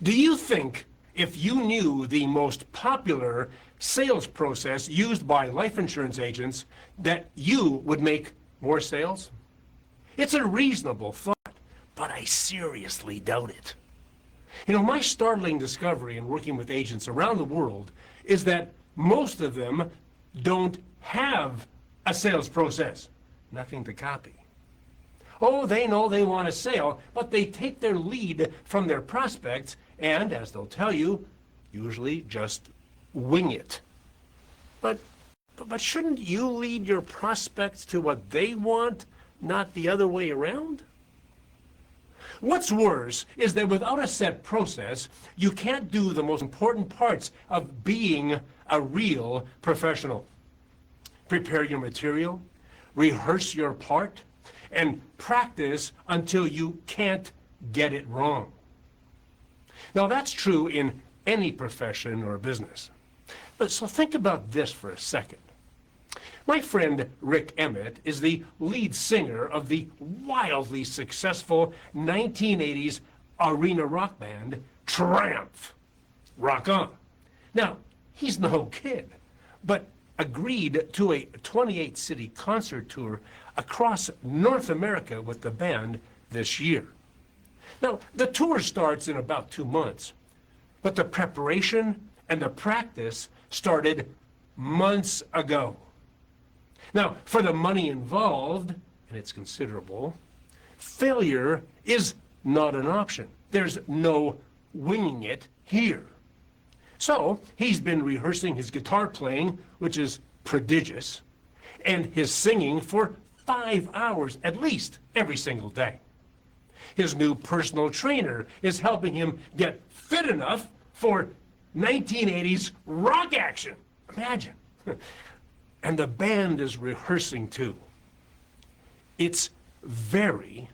Do you think if you knew the most popular sales process used by life insurance agents that you would make more sales? It's a reasonable thought, but I seriously doubt it. You know, my startling discovery in working with agents around the world is that most of them don't have a sales process. Nothing to copy. Oh, they know they want a sale, but they take their lead from their prospects and, as they'll tell you, usually just wing it. But shouldn't you lead your prospects to what they want, not the other way around? What's worse is that without a set process, you can't do the most important parts of being a real professional. Prepare your material, rehearse your part, and practice until you can't get it wrong. Now, that's true in any profession or business. But so think about this for a second. My friend Rick Emmett is the lead singer of the wildly successful 1980s arena rock band Triumph. Rock on. Now, he's no kid, but agreed to a 28-city concert tour across North America with the band this year. Now, the tour starts in about 2 months, but the preparation and the practice started months ago. Now, for the money involved, and it's considerable, failure is not an option. There's no winging it here. So he's been rehearsing his guitar playing, which is prodigious, and his singing for 5 hours at least every single day. His new personal trainer is helping him get fit enough for 1980s rock action. Imagine. And the band is rehearsing too. It's very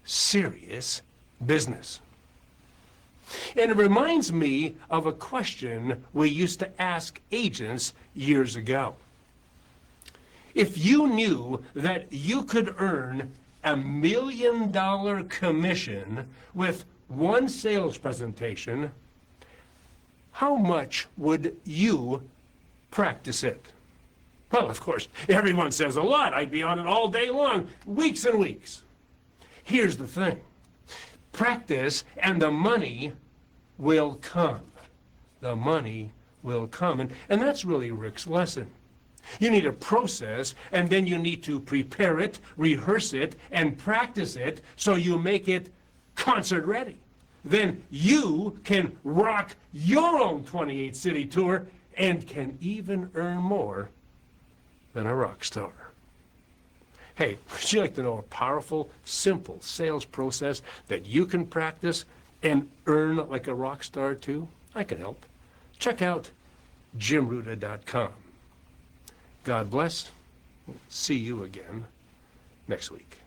serious business. And it reminds me of a question we used to ask agents years ago. If you knew that you could earn $1 million commission with one sales presentation, how much would you practice it? Well, of course, everyone says a lot. I'd be on it all day long, weeks and weeks. Here's the thing. Practice and the money will come. The money will come. And that's really Rick's lesson. You need a process, and then you need to prepare it, rehearse it, and practice it so you make it concert ready. Then you can rock your own 28-city tour and can even earn more than a rock star. Hey, would you like to know a powerful, simple sales process that you can practice and earn like a rock star too? I can help. Check out jimruta.com. God bless. See you again next week.